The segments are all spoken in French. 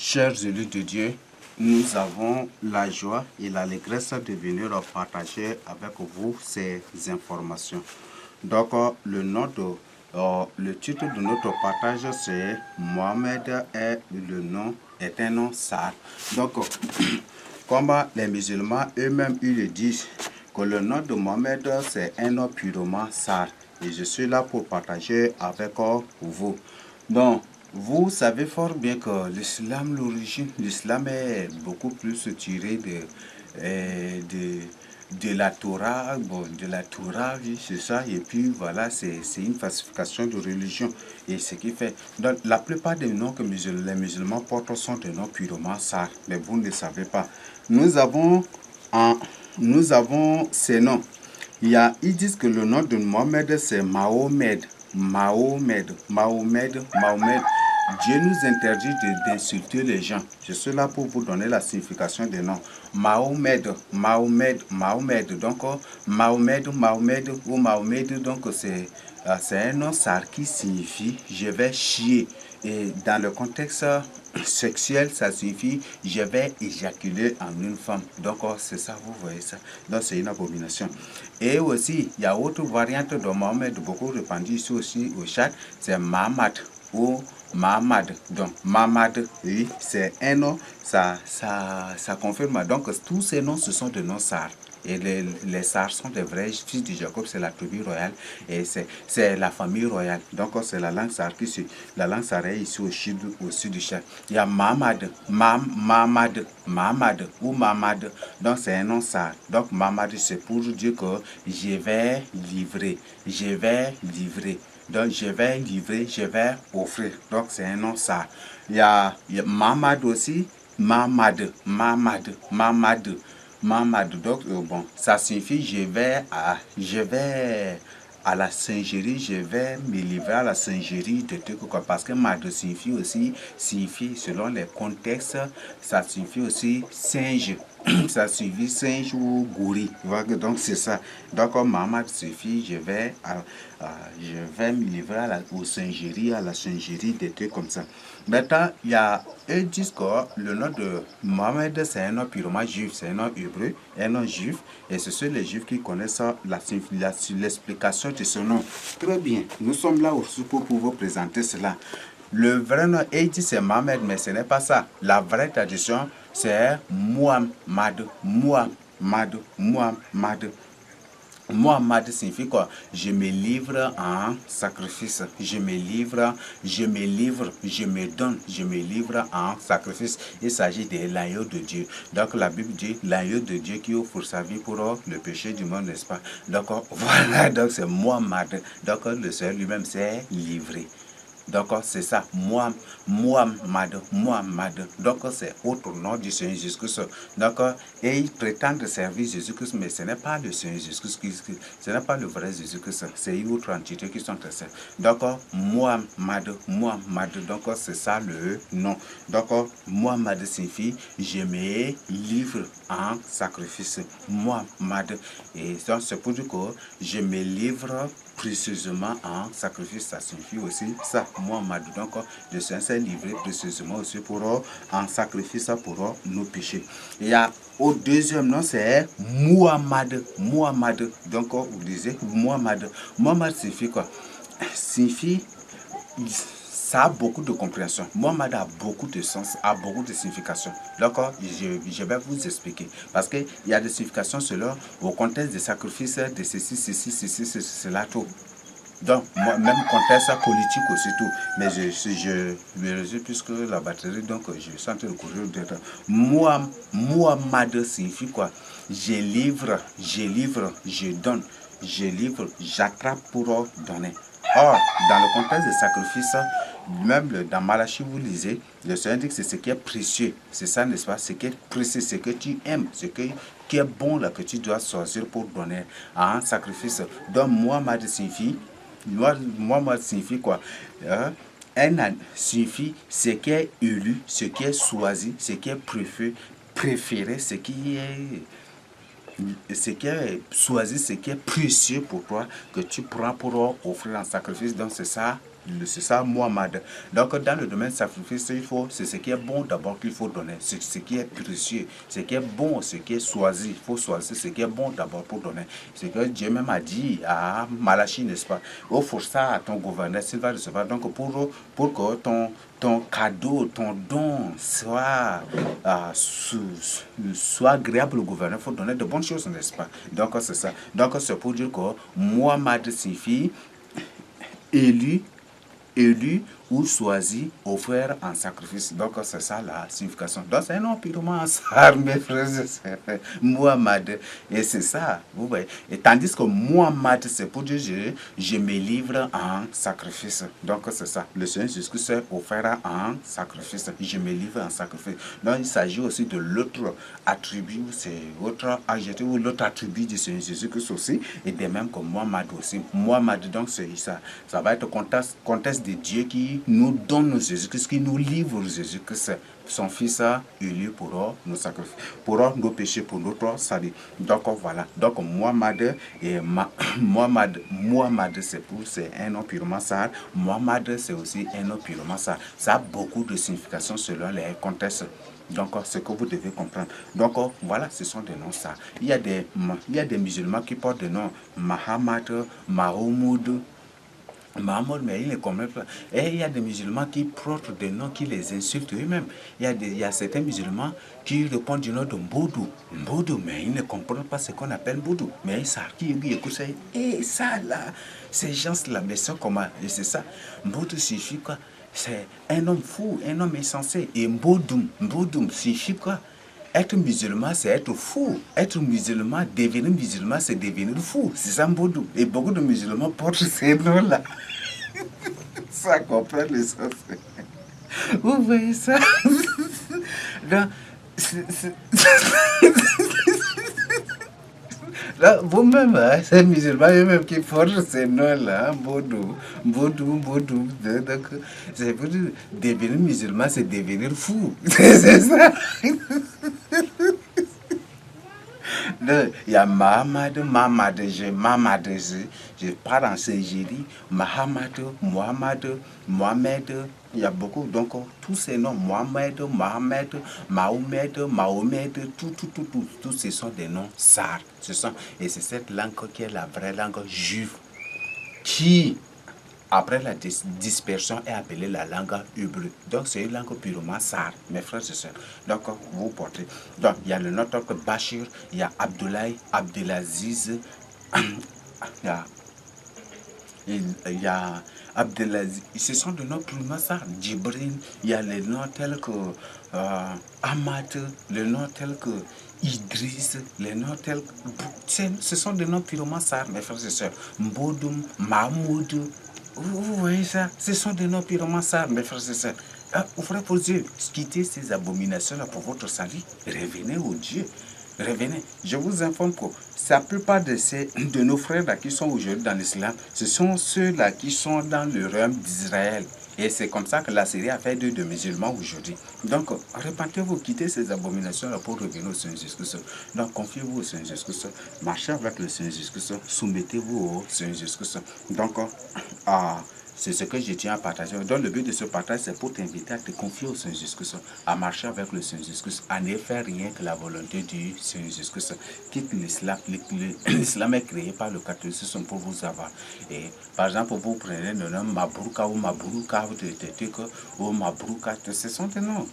Chers élus de Dieu, nous avons la joie et l'allégresse de venir partager avec vous ces informations. Donc, le titre de notre partage, c'est Mohamed est un nom sale. Donc, comme les musulmans eux-mêmes, ils le disent, que le nom de Mohamed, c'est un nom purement sale. Et je suis là pour partager avec vous. Donc, vous savez fort bien que l'islam, l'islam est beaucoup plus tiré de la Torah, oui, c'est ça, et puis voilà, c'est une falsification de religion, et ce qui fait, donc la plupart des noms que les musulmans portent sont des noms purement sales, mais vous ne le savez pas. Nous avons ces noms. Ils disent que le nom de Mohamed, c'est Mahomet. Mahomet. Dieu nous interdit d'insulter les gens. Je suis là pour vous donner la signification des noms. Mahomet. Donc, Mahomet ou Mahomet, donc c'est un nom sale qui signifie je vais chier. Et dans le contexte sexuel, ça signifie je vais éjaculer en une femme. Donc, c'est ça, vous voyez ça. Donc, c'est une abomination. Et aussi, il y a autre variante de Mohamed, beaucoup répandu ici aussi au Tchad, c'est Mahamad ou Mahamad. Donc, Mahamad, oui, c'est un nom, ça confirme. Donc, tous ces noms, ce sont des noms sars. Et les Sars sont des vrais fils de Jacob, c'est la tribu royale et c'est la famille royale. Donc c'est la langue Sar qui la langue Saré ici au sud du Tchad. Il y a Mahamad ou Mahamad. Donc c'est un nom Sar. Donc Mahamad c'est pour dire que je vais livrer. Donc je vais livrer, je vais offrir. Donc c'est un nom Sar. Il y a Mahamad aussi. Mahamad. Donc, bon, ça signifie je vais à la singerie, je vais me livrer à la singerie de tout quoi. Parce que Mad signifie selon les contextes, ça signifie aussi singe. Ça signifie singe ou gorille. Donc c'est ça. Donc Mahamad signifie je vais me livrer aux singeries, à la singerie, des trucs comme ça. Maintenant, il y a un discours, le nom de Mohamed, c'est un nom purement juif, c'est un nom hébreu, un nom juif, et ce sont les juifs qui connaissent l'explication de ce nom. Très bien, nous sommes là aussi pour vous présenter cela. Le vrai nom, il dit c'est Mohamed, mais ce n'est pas ça. La vraie tradition, c'est Muhammad. Muhammad signifie quoi? Je me livre en sacrifice. Je me donne, je me livre en sacrifice. Il s'agit de l'agneau de Dieu. Donc la Bible dit l'agneau de Dieu qui offre sa vie pour le péché du monde, n'est-ce pas? Donc voilà, donc c'est Muhammad. Donc le Seigneur lui-même s'est livré. Donc c'est ça, Muhammad. Donc c'est autre nom du Seigneur Jésus-Christ. Donc, et ils prétendent servir Jésus-Christ, mais ce n'est pas le Seigneur Jésus-Christ, ce n'est pas le vrai Jésus-Christ, c'est une autre entité qui sont très. Donc, Muhammad, donc c'est ça le nom. Donc, Muhammad signifie je me livre en sacrifice. Muhammad. Et donc c'est pour dire que je me livre précieusement en sacrifice, ça signifie aussi ça, Muhammad. Donc, le Seigneur s'est livré précieusement aussi pour en sacrifice pour nos péchés. Il y a au deuxième nom, c'est Muhammad. Donc, vous disiez Muhammad. Muhammad signifie quoi? Signifie ça a beaucoup de compréhension. Mohamed a beaucoup de sens, a beaucoup de signification. Donc, je vais vous expliquer. Parce qu'il y a des significations selon au contexte des sacrifices, de ceci, cela, tout. Donc, même contexte politique aussi, tout. Mais je vérifie puisque la batterie, donc je suis en train de courir dedans. Muhammad signifie quoi? Je livre, je donne, je livre, j'attrape pour donner. Or, dans le contexte des sacrifices, même dans Malachie, vous lisez, le Seigneur dit que c'est ce qui est précieux. C'est ça, n'est-ce pas? Ce qui est précieux, ce que tu aimes, ce qui est bon, là, que tu dois choisir pour donner en sacrifice. Donc, Muhammad signifie quoi? Signifie ce qui est élu, ce qui est choisi, ce qui est préféré, ce qui est choisi, ce qui est précieux pour toi, que tu prends pour offrir un sacrifice. Donc c'est ça, C'est ça, Muhammad. Donc, dans le domaine sacrifice, c'est ce qui est bon d'abord qu'il faut donner. C'est ce qui est précieux, ce qui est bon, ce qui est choisi. Il faut choisir ce qui est bon d'abord pour donner. C'est que Dieu même a dit à Malachi, n'est-ce pas? Offre ça à ton gouverneur s'il va recevoir. Donc, pour que ton cadeau, ton don soit agréable au gouverneur, il faut donner de bonnes choses, n'est-ce pas? Donc, c'est ça. Donc, c'est pour dire que Muhammad signifie élu, élu ou choisi, offert en sacrifice. Donc, c'est ça la signification. Donc, c'est un nom purement ansar, mes frères et sœurs. Muhammad. Et c'est ça, vous voyez. Et tandis que Muhammad, c'est pour dire je me livre en sacrifice. Donc, c'est ça. Le Seigneur Jésus-Christ est offert en sacrifice. Je me livre en sacrifice. Donc, il s'agit aussi de l'autre attribut, c'est l'autre adjectif ou l'autre attribut du Seigneur Jésus-Christ aussi. Et de même que Muhammad aussi. Muhammad, donc, c'est ça. Ça va être contexte de Dieu qui nous donne Jésus-Christ, qui nous livre Jésus-Christ, son Fils élu pour nos sacrifices, pour nos péchés, pour notre salut. Donc voilà. Donc Muhammad et Muhammad c'est un nom purement sar. Muhammad c'est aussi un nom purement sar. Ça a beaucoup de significations selon les contextes. Donc, ce que vous devez comprendre. Donc, voilà, ce sont des noms ça. Il y a des musulmans qui portent des noms Mahamad, Mahomoud, Mahmoud, mais il ne comprend pas. Et il y a des musulmans qui portent des noms qui les insultent eux-mêmes. Il y a certains musulmans qui répondent du nom de Mboudou. Mboudou, mais ils ne comprennent pas ce qu'on appelle Mboudou. Mais ils savent qui écoute ça. Et ça là, ces gens-là, mais c'est comment? Et c'est ça. Mboudou signifie quoi? C'est un homme fou, un homme insensé. Et Mboudou signifie quoi? Être musulman, c'est être fou. Être musulman, devenir musulman, c'est devenir fou. C'est ça, Mboudou. Et beaucoup de musulmans portent ces noms-là. Ça comprend les sens. Vous voyez ça? Donc, là, vous-même, hein, c'est musulman eux-mêmes qui portent ces noms-là, hein, Mboudou. Donc, c'est pour dire, devenir musulman, c'est devenir fou. C'est ça. Il y a Mahamad, je pars en Cégérie, Mohamed, il y a beaucoup, donc tous ces noms, Mohamed, Mahomet, tous ce sont des noms sar. Et c'est cette langue qui est la vraie langue juive, qui, après la dispersion, est appelée la langue hébreu. Donc, c'est une langue purement sar, mes frères et sœurs. Donc, vous portez. Donc, il y a le nom de Bachir, il y a Abdoulaye, Abdelaziz, il y a Abdelaziz. Ce sont des noms purement sar. Djibril, il y a les noms tels que Ahmad, les noms tels que Idriss, les noms tels que... Ce sont des noms purement sar, mes frères et sœurs. Mboudoum, Mahmoud. Vous voyez ça? Ce sont des noms purement sar, mes frères et sœurs. Ouvrez vos yeux, quittez ces abominations-là pour votre salut. Revenez au Dieu. Revenez. Je vous informe que la plupart de nos frères-là qui sont aujourd'hui dans l'islam, ce sont ceux-là qui sont dans le royaume d'Israël. Et c'est comme ça que la Syrie a fait de musulmans aujourd'hui. Donc, repentez-vous, quittez ces abominations-là pour revenir au Seigneur Jésus-Christ. Donc, confiez-vous au Seigneur Jésus-Christ. Marchez avec le Seigneur Jésus-Christ. Soumettez-vous au Seigneur Jésus-Christ. Donc, c'est ce que je tiens à partager. Donc, le but de ce partage, c'est pour t'inviter à te confier au Seigneur Jésus-Christ, à marcher avec le Seigneur Jésus-Christ, à ne faire rien que la volonté du Seigneur Jésus-Christ. Quitte l'islam. L'islam est créé par le catholicisme pour vous avoir. Et, par exemple, vous prenez le nom Mabrouka ou Mabrouka ou Mabrouka, ce sont des noms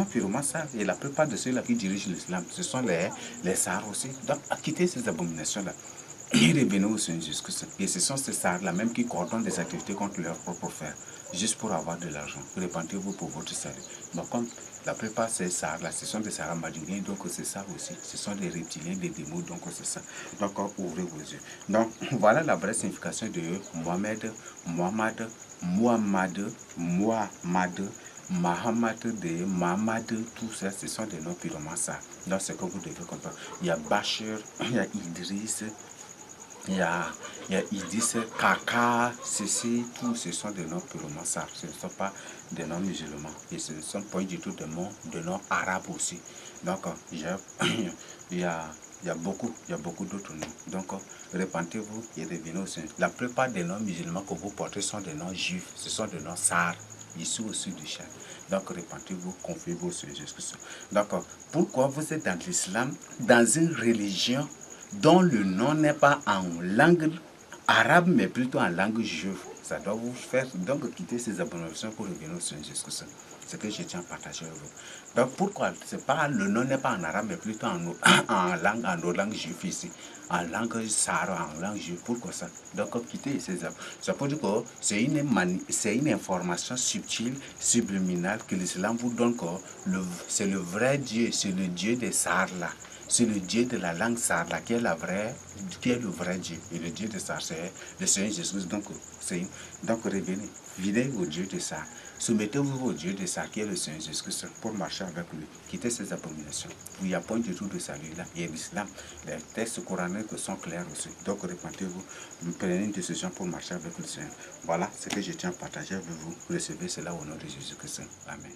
purement ça. Et la plupart de ceux-là qui dirigent l'islam, ce sont les Sahara aussi. Donc, à quitter ces abominations-là. Ils revenaient au Seigneur Jésus-Christ. Et ce sont ces Sahara-là même qui coordonnent des activités contre leur propre frère, juste pour avoir de l'argent. Repentez-vous pour votre salut. Donc, comme la plupart de ces Sahara-là, ce sont des Sahara maduriens, donc c'est ça aussi. Ce sont des reptiliens, des démons, donc c'est ça. Donc, ouvrez vos yeux. Donc, voilà la vraie signification de Mohamed, Mahamad, tout ça, ce sont des noms purement ça. Donc, c'est que vous devez comprendre. Il y a Bachir, il y a Idriss, ils disent caca, ceci, tout, ce sont des noms purement sardes. Ce ne sont pas des noms musulmans. Et ce ne sont pas du tout des noms arabes aussi. Donc, il y a beaucoup d'autres noms. Donc, repentez-vous et revenez au Seigneur. La plupart des noms musulmans que vous portez sont des noms juifs. Ce sont des noms sardes, issus aussi du chien. Donc, repentez-vous, confiez-vous au Seigneur Jésus-Christ. Donc, pourquoi vous êtes dans l'islam, dans une religion dont le nom n'est pas en langue arabe, mais plutôt en langue juive? Ça doit vous faire donc quitter ces abominations pour revenir au Seigneur Jésus-Christ. C'est ce que je tiens à partager avec vous. Donc pourquoi le nom n'est pas en arabe, mais plutôt en nos langues juives ici, en langue sahara, en langue juive? Pourquoi ça? Donc quitter ces abominations. Ça peut dire que c'est une information subtile, subliminale que l'islam vous donne que c'est le vrai Dieu, c'est le Dieu des Sahara là. C'est le Dieu de la langue sarda qui est le vrai Dieu. Et le Dieu de Sar, c'est le Seigneur Jésus. Donc revenez, venez au Dieu de Sar. Soumettez-vous au Dieu de Sar qui est le Seigneur Jésus pour marcher avec lui. Quittez ces abominations. Il n'y a pas du tout de salut là. Il y a l'islam. Les textes coraniques sont clairs aussi. Donc repentez-vous. Prenez une décision pour marcher avec le Seigneur. Voilà ce que je tiens à partager avec vous. Recevez cela au nom de Jésus-Christ. Amen.